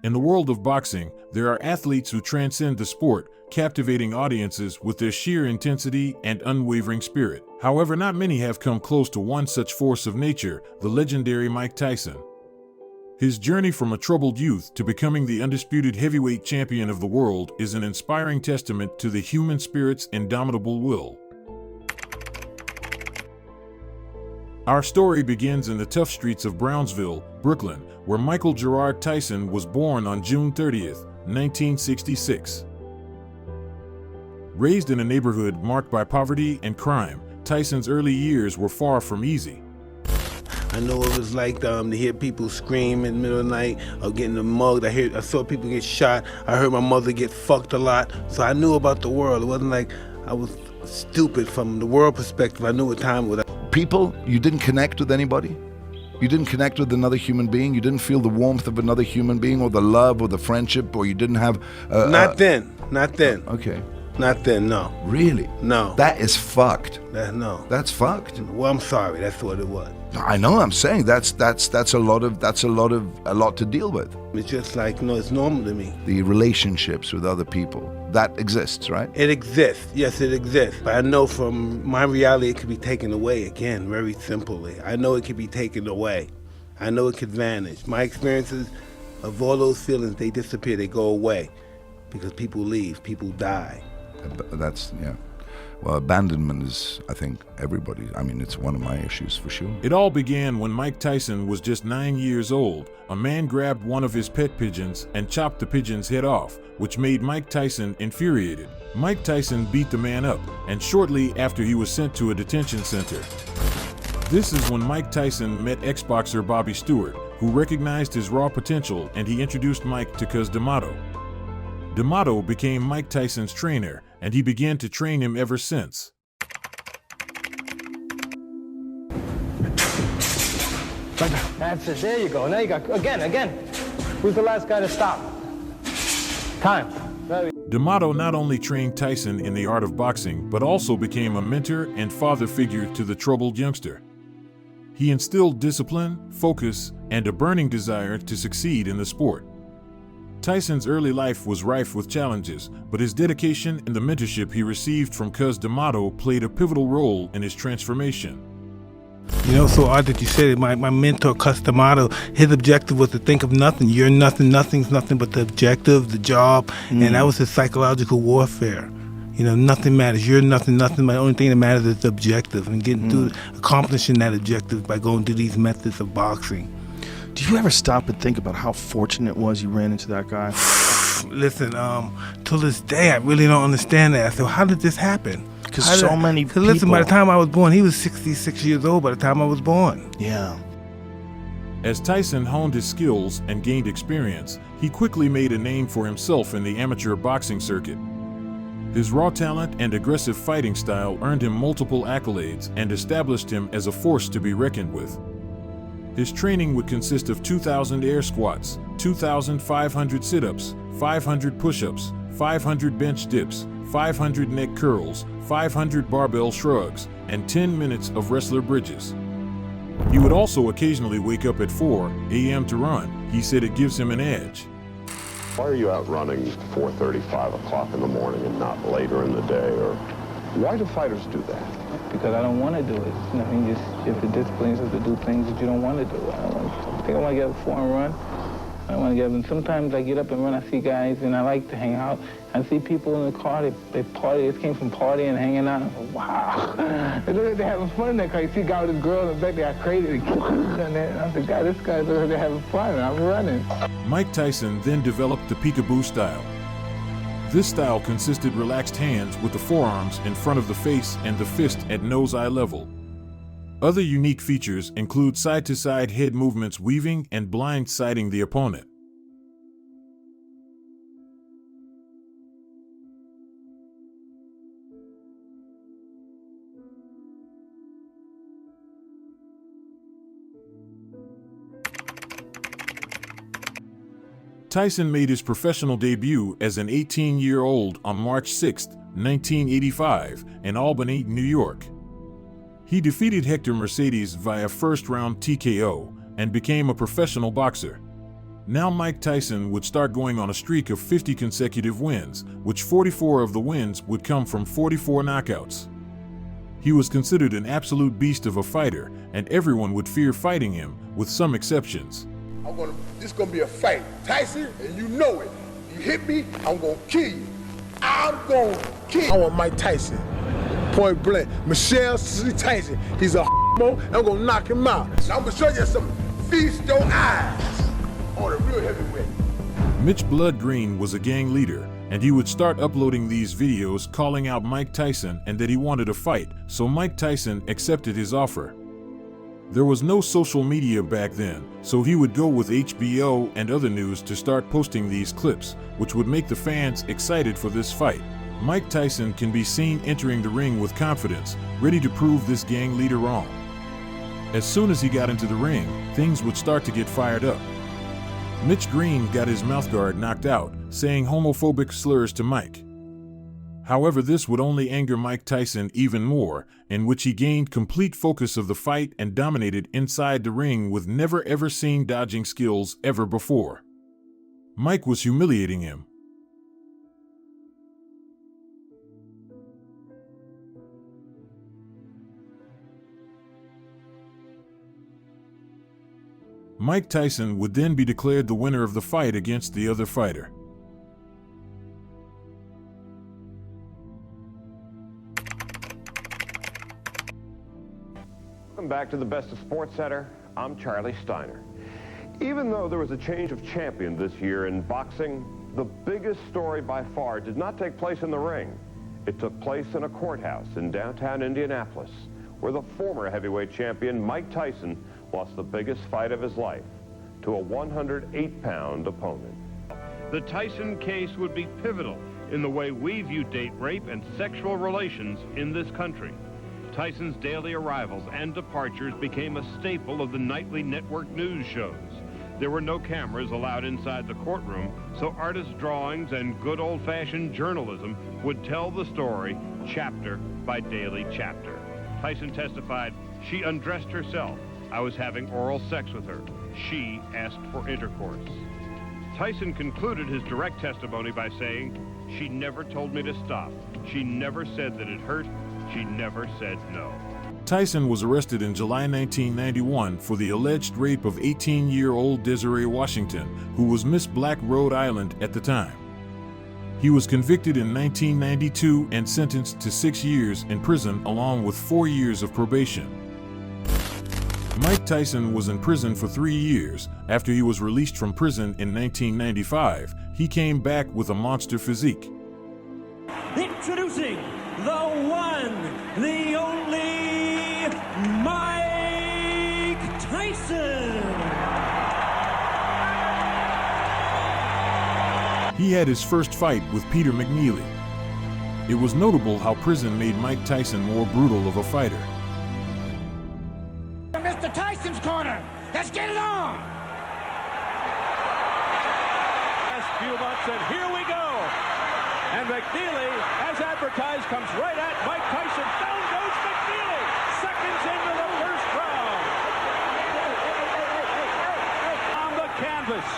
In the world of boxing, there are athletes who transcend the sport, captivating audiences with their sheer intensity and unwavering spirit. However, not many have come close to one such force of nature, the legendary Mike Tyson. His journey from a troubled youth to becoming the undisputed heavyweight champion of the world is an inspiring testament to the human spirit's indomitable will. Our story begins in the tough streets of Brownsville, Brooklyn, where Michael Gerard Tyson was born on June 30th, 1966. Raised in a neighborhood marked by poverty and crime, Tyson's early years were far from easy. I know it was like to hear people scream in the middle of the night or getting mugged. I saw people get shot. I heard my mother get fucked a lot. So I knew about the world. It wasn't like I was stupid from the world perspective. I knew what time it was. People, you didn't connect with anybody? You didn't connect with another human being? You didn't feel the warmth of another human being, or the love, or the friendship, or you didn't have... Not then. Okay. Not then, no. Really? No. That is fucked. No. That's fucked. Well, I'm sorry. That's what it was. I know. I'm saying that's a lot to deal with. It's just like, it's normal to me. The relationships with other people, that exists, right? It exists. Yes, it exists. But I know from my reality, it could be taken away again, very simply. I know it could be taken away. I know it could vanish. My experiences of all those feelings, they disappear. They go away because people leave. People die. Yeah. Well, abandonment is, I think, everybody. I mean, it's one of my issues for sure. It all began when Mike Tyson was just 9 years old. A man grabbed one of his pet pigeons and chopped the pigeon's head off, which made Mike Tyson infuriated. Mike Tyson beat the man up, and shortly after he was sent to a detention center. This is when Mike Tyson met ex-boxer Bobby Stewart, who recognized his raw potential, and he introduced Mike to Cus D'Amato. D'Amato became Mike Tyson's trainer, and he began to train him ever since. That's it. There you go. Now you got again. Who's the last guy to stop? Time. D'Amato not only trained Tyson in the art of boxing, but also became a mentor and father figure to the troubled youngster. He instilled discipline, focus, and a burning desire to succeed in the sport. Tyson's early life was rife with challenges, but his dedication and the mentorship he received from Cus D'Amato played a pivotal role in his transformation. So odd that you said it. My mentor, Cus D'Amato, his objective was to think of nothing. You're nothing, nothing's nothing but the objective, the job, and that was his psychological warfare. Nothing matters. You're nothing. The only thing that matters is the objective, and getting through, accomplishing that objective by going through these methods of boxing. Do you ever stop and think about how fortunate it was you ran into that guy? Listen, till this day, I really don't understand that. So how did this happen? Because so many people... Listen, by the time I was born, he was 66 years old by the time I was born. Yeah. As Tyson honed his skills and gained experience, he quickly made a name for himself in the amateur boxing circuit. His raw talent and aggressive fighting style earned him multiple accolades and established him as a force to be reckoned with. His training would consist of 2,000 air squats, 2,500 sit-ups, 500 push-ups, 500 bench dips, 500 neck curls, 500 barbell shrugs, and 10 minutes of wrestler bridges. He would also occasionally wake up at 4 a.m. to run. He said it gives him an edge. Why are you out running 4:30, 5 o'clock in the morning and not later in the day? Or why do fighters do that? Because I don't want to do it. If the discipline is to do things that you don't want to do. I think I want to get up before and run. I want to get up, and sometimes I get up and run. I see guys, and I like to hang out. I see people in the car, they party. They came from partying and hanging out. Wow. They look like they're having fun in that car. You see a guy with his girl in the back, they got crazy. And I said, God, this guy's over there having fun, and I'm running. Mike Tyson then developed the peekaboo style. This style consisted relaxed hands with the forearms in front of the face and the fist at nose-eye level. Other unique features include side-to-side head movements, weaving and blind-siding the opponent. Tyson made his professional debut as an 18-year-old on March 6, 1985, in Albany, New York. He defeated Hector Mercedes via first-round TKO and became a professional boxer. Now Mike Tyson would start going on a streak of 50 consecutive wins, which 44 of the wins would come from 44 knockouts. He was considered an absolute beast of a fighter, and everyone would fear fighting him, with some exceptions. This gonna be a fight. Tyson, and you know it. You hit me, I'm gonna kill you. I'm gonna kill you. I want Mike Tyson. Point blank. Michelle C. Tyson. He's a mo, and I'm gonna knock him out. Now I'm gonna show you something. Feast your eyes on a real heavyweight. Mitch Blood Green was a gang leader, and he would start uploading these videos calling out Mike Tyson and that he wanted a fight, so Mike Tyson accepted his offer. There was no social media back then, so he would go with HBO and other news to start posting these clips, which would make the fans excited for this fight. Mike Tyson can be seen entering the ring with confidence, ready to prove this gang leader wrong. As soon as he got into the ring, things would start to get fired up. Mitch Green got his mouthguard knocked out, saying homophobic slurs to Mike. However, this would only anger Mike Tyson even more, in which he gained complete focus of the fight and dominated inside the ring with never ever seen dodging skills ever before. Mike was humiliating him. Mike Tyson would then be declared the winner of the fight against the other fighter. Welcome back to the Best of Sports Center. I'm Charlie Steiner. Even though there was a change of champion this year in boxing, the biggest story by far did not take place in the ring. It took place in a courthouse in downtown Indianapolis, where the former heavyweight champion Mike Tyson lost the biggest fight of his life to a 108-pound opponent. The Tyson case would be pivotal in the way we view date rape and sexual relations in this country. Tyson's daily arrivals and departures became a staple of the nightly network news shows. There were no cameras allowed inside the courtroom, so artist drawings and good old-fashioned journalism would tell the story chapter by daily chapter. Tyson testified, "She undressed herself. I was having oral sex with her. She asked for intercourse." Tyson concluded his direct testimony by saying, "She never told me to stop. She never said that it hurt. She never said no." Tyson was arrested in July 1991 for the alleged rape of 18-year-old Desiree Washington, who was Miss Black Rhode Island at the time. He was convicted in 1992 and sentenced to 6 years in prison along with 4 years of probation. Mike Tyson was in prison for 3 years. After he was released from prison in 1995, he came back with a monster physique. Introducing the one, the only Mike Tyson. He had his first fight with Peter McNeely. It was notable how prison made Mike Tyson more brutal of a fighter. Mr. Tyson's corner. Let's get it on. Last few months, and here we go. And McNeely, as advertised, comes right at Mike Tyson. Down goes McNeely. Seconds into the first round. On the canvas.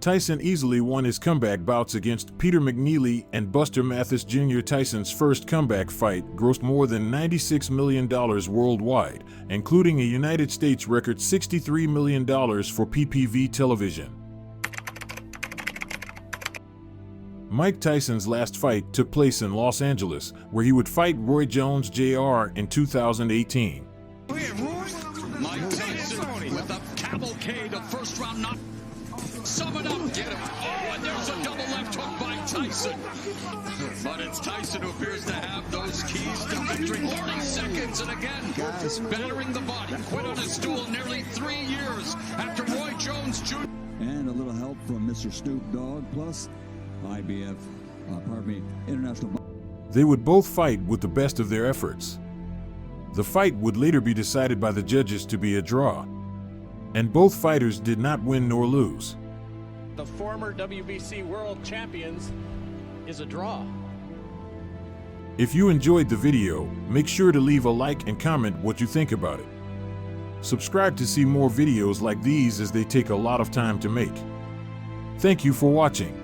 Tyson easily won his comeback bouts against Peter McNeely and Buster Mathis Jr. Tyson's first comeback fight grossed more than $96 million worldwide, including a United States record $63 million for PPV television. Mike Tyson's last fight took place in Los Angeles, where he would fight Roy Jones Jr. in 2018. Mike Tyson with a cavalcade of first-round knock. Sum it up, get him. Oh, and there's a double left hook by Tyson. But it's Tyson who appears to have those keys to victory. 40 seconds, and again, battering the body. Quit on his stool nearly 3 years after Roy Jones Jr. And a little help from Mr. Snoop Dogg, plus International. They would both fight with the best of their efforts. The fight would later be decided by the judges to be a draw. And both fighters did not win nor lose. The former WBC World Champions is a draw. If you enjoyed the video, make sure to leave a like and comment what you think about it. Subscribe to see more videos like these as they take a lot of time to make. Thank you for watching.